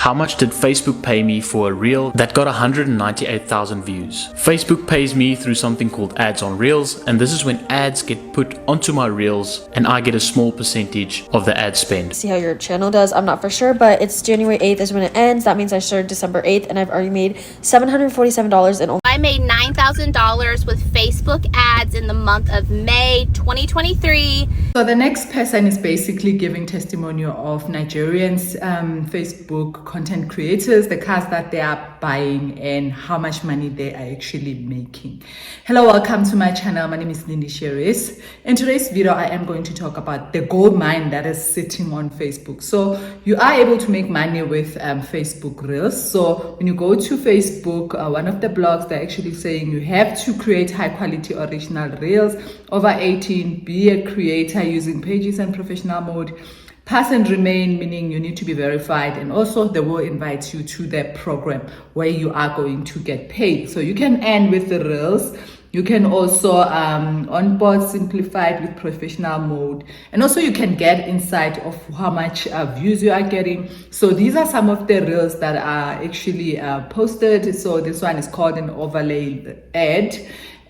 How much did Facebook pay me for a reel that got 198,000 views? Facebook pays me through something called ads on reels, and this is when ads get put onto my reels and I get a small percentage of the ad spend. See how your channel does. I'm not for sure, but it's January 8th is when it ends. That means I started December 8th and I've already made $747 in only. I made $9,000 with Facebook ads in the month of May 2023. So the next person is basically giving testimonial of Nigerians, Facebook content creators, the cars that they are buying and how much money they are actually making. Hello, welcome to my channel. My name is LindyShirries. In today's video, I am going to talk about the gold mine that is sitting on Facebook. So you are able to make money with Facebook Reels. So when you go to Facebook, one of the blogs, they're actually saying you have to create high quality original Reels, over 18, be a creator using pages and professional mode, pass and remain, meaning you need to be verified, and also they will invite you to their program where you are going to get paid. So you can end with the Reels. You can also onboard simplified with professional mode, and also you can get insight of how much views you are getting. So these are some of the Reels that are actually posted. So this one is called an overlay ad,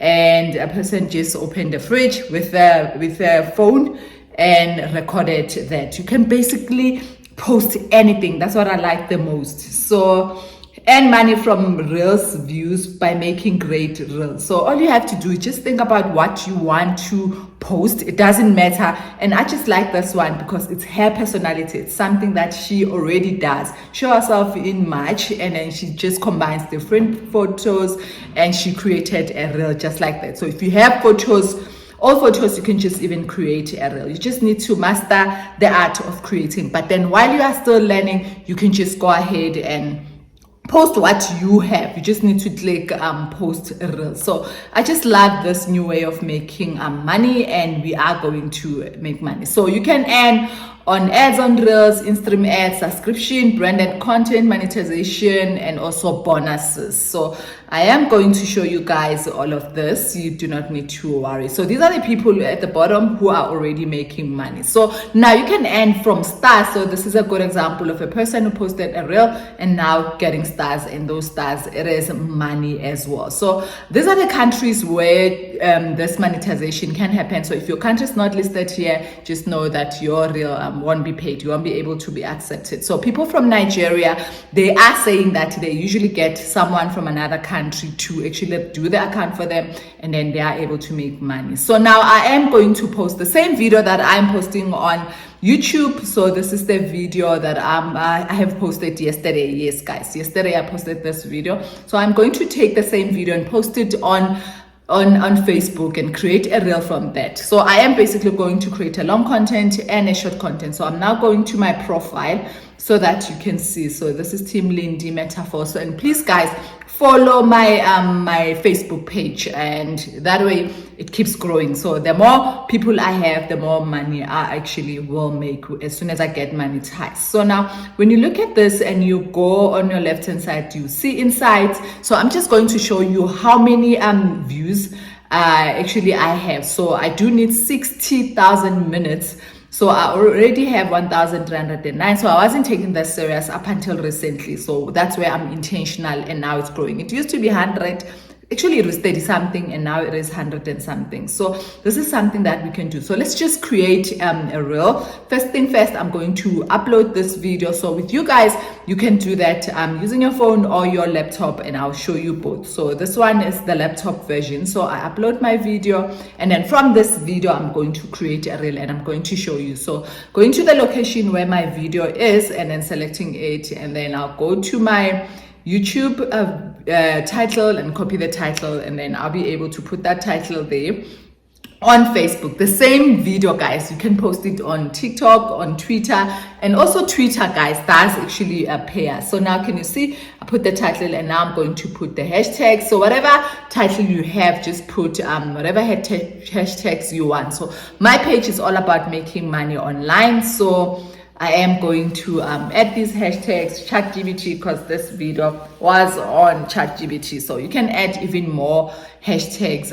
and a person just opened the fridge with their phone and recorded that. You can basically post anything. That's what I like the most. So earn money from Reels views by making great Reels. So all you have to do is just think about what you want to post. It doesn't matter. And I just like this one because it's her personality. It's something that she already does. Show herself in March, and then she just combines different photos and she created a Reel just like that. So if you have all photos, you can just even create a Reel. You just need to master the art of creating. But then while you are still learning, you can just go ahead and post what you have. You just need to click post a Reel. So I just love this new way of making money, and we are going to make money. So you can earn on ads on Reels, in-stream ads, subscription, branded content, monetization, and also bonuses. So I am going to show you guys all of this. You do not need to worry. So these are the people at the bottom who are already making money. So now you can earn from stars. So this is a good example of a person who posted a Reel and now getting stars, and those stars, it is money as well. So these are the countries where this monetization can happen. So if your country is not listed here, just know that your Reel won't be paid. You won't be able to be accepted. So people from Nigeria, they are saying that they usually get someone from another country to actually do the account for them, and then they are able to make money. So now I am going to post the same video that I'm posting on YouTube. So this is the video that I have posted yesterday. Yes guys, yesterday I posted this video. So I'm going to take the same video and post it on Facebook and create a Reel from that. So I am basically going to create a long content and a short content. So I'm now going to my profile so that you can see. So this is Team Lindy Metaforce, and please guys follow my my Facebook page, and that way it keeps growing. So the more people I have, the more money I actually will make as soon as I get monetized. So now when you look at this and you go on your left hand side, you see insights. So I'm just going to show you how many views actually I have. So I do need 60,000 minutes. So I already have 1,309. So I wasn't taking that serious up until recently. So that's where I'm intentional, and now it's growing. It used to be 100. Actually, it was 30 something, and now it is 100 and something. So this is something that we can do. So let's just create a Reel. First thing first, I'm going to upload this video. So with you guys, you can do that using your phone or your laptop, and I'll show you both. So this one is the laptop version. So I upload my video, and then from this video, I'm going to create a Reel, and I'm going to show you. So going to the location where my video is, and then selecting it, and then I'll go to my YouTube title and copy the title, and then I'll be able to put that title there on Facebook. The same video guys, you can post it on TikTok, on Twitter, and also Twitter guys, that's actually a pair. So now can you see, I put the title, and now I'm going to put the hashtag. So whatever title you have, just put whatever hashtags you want. So my page is all about making money online. So I am going to add these hashtags, ChatGPT, because this video was on ChatGPT. So you can add even more hashtags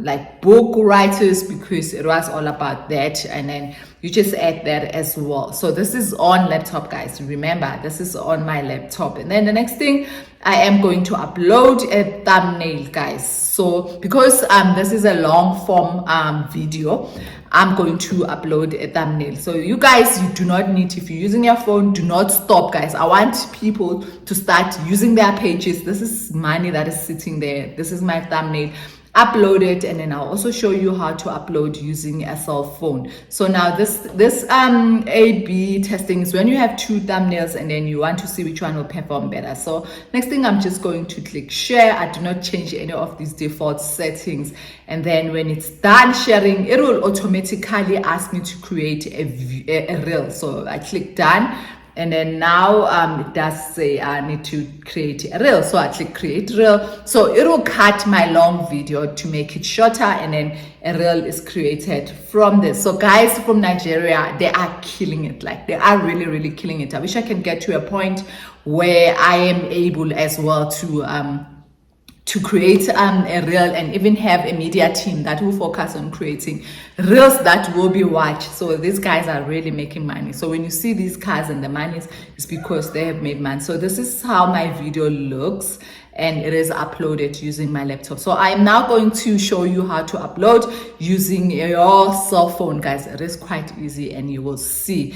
like book writers, because it was all about that. And then you just add that as well. So this is on laptop, guys. Remember, this is on my laptop. And then the next thing, I am going to upload a thumbnail, guys. So because this is a long form video, I'm going to upload a thumbnail. So you guys, you do not need, if you're using your phone, do not stop, guys. I want people to start using their pages. This is money that is sitting there. This is my thumbnail. Upload it, and then I'll also show you how to upload using a cell phone. So now this A/B testing is when you have two thumbnails and then you want to see which one will perform better. So next thing, I'm just going to click share. I do not change any of these default settings, and then when it's done sharing, it will automatically ask me to create a reel. So I click done. And then now it does say I need to create a reel. So I click create reel. So it will cut my long video to make it shorter, and then a reel is created from this. So guys from Nigeria, they are killing it. Like, they are really, really killing it. I wish I can get to a point where I am able as well to create a reel, and even have a media team that will focus on creating reels that will be watched. So these guys are really making money. So when you see these cars and the money, it's because they have made money. So this is how my video looks, and it is uploaded using my laptop. So I'm now going to show you how to upload using your cell phone, guys. It is quite easy, and you will see.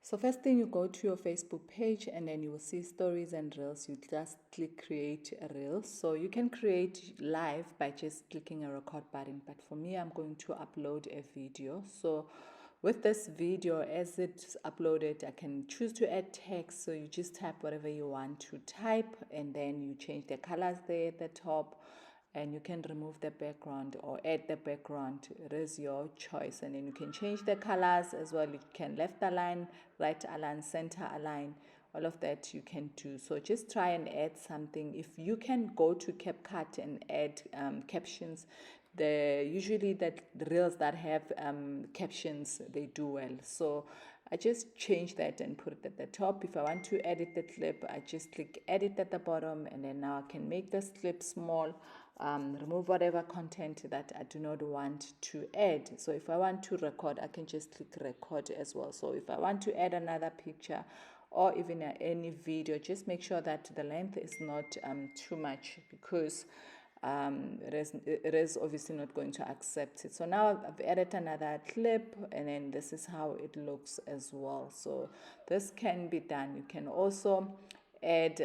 So first thing, you go to your Facebook page, and then you will see stories and reels. You just click create a reel. So you can create live by just clicking a record button, but for me, I'm going to upload a video. So with this video, as it's uploaded, I can choose to add text. So you just type whatever you want to type, and then you change the colors there at the top, and you can remove the background or add the background. It is your choice. And then you can change the colors as well. You can left align, right align, center align, all of that you can do. So just try and add something. If you can go to CapCut and add captions, usually the reels that have captions, they do well. So I just change that and put it at the top. If I want to edit the clip, I just click edit at the bottom, and then now I can make this clip small, remove whatever content that I do not want to add. So if I want to record, I can just click record as well. So if I want to add another picture or even any video, just make sure that the length is not too much, because it is obviously not going to accept it. So now I've added another clip, and then this is how it looks as well. So this can be done. You can also add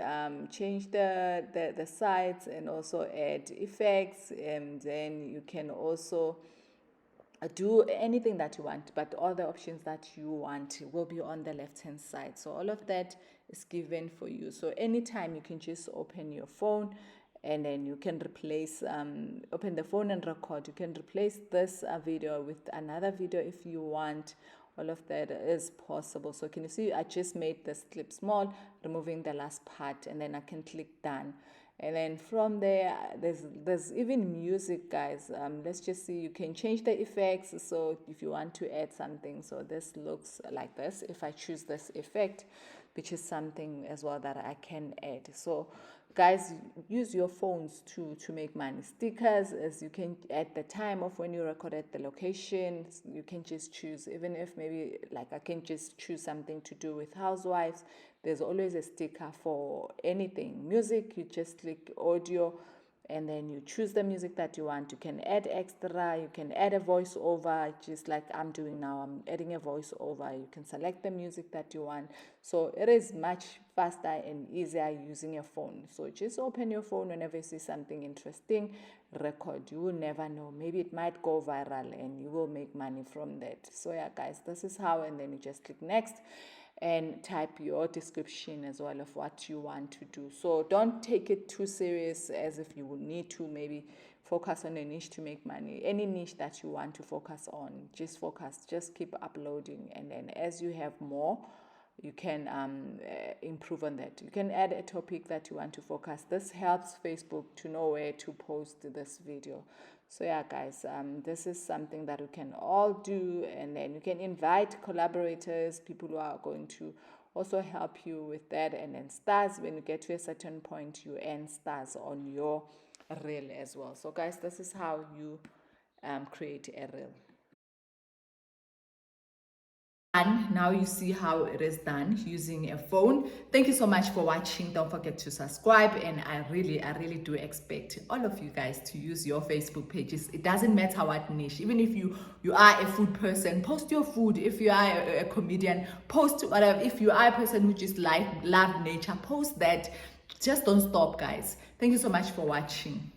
change the sides, and also add effects, and then you can also do anything that you want, but all the options that you want will be on the left hand side. So all of that is given for you. So anytime you can just open your phone, and then you can replace open the phone and record. You can replace this video with another video if you want. All of that is possible. So can you see, I just made this clip small, removing the last part, and then I can click done. And then from there, there's even music, guys. Let's just see, you can change the effects. So if you want to add something, so this looks like this. If I choose this effect, which is something as well that I can add. So guys, use your phones to make money. Stickers, as you can add the time of when you recorded, the location. You can just choose, even if maybe like I can just choose something to do with housewives. There's always a sticker for anything. Music, you just click audio, and then you choose the music that you want. You can add extra, you can add a voiceover, just like I'm doing now. I'm adding a voiceover. You can select the music that you want. So it is much faster and easier using your phone. So just open your phone whenever you see something interesting, record. You will never know. Maybe it might go viral and you will make money from that. So yeah, guys, this is how, and then you just click next and type your description as well of what you want to do. So don't take it too serious, as if you will need to maybe focus on a niche to make money. Any niche that you want to focus on, just focus, just keep uploading, and then as you have more, you can improve on that. You can add a topic that you want to focus. This helps Facebook to know where to post this video. So yeah, guys, this is something that we can all do, and then you can invite collaborators, people who are going to also help you with that. And then stars, when you get to a certain point, you earn stars on your reel as well. So guys, this is how you create a reel. Now you see how it is done using a phone. Thank you so much for watching. Don't forget to subscribe, and I really do expect all of you guys to use your Facebook pages. It doesn't matter what niche. Even if you are a food person, post your food. If you are a comedian, post whatever. If you are a person who just love nature, post that. Just don't stop, guys. Thank you so much for watching.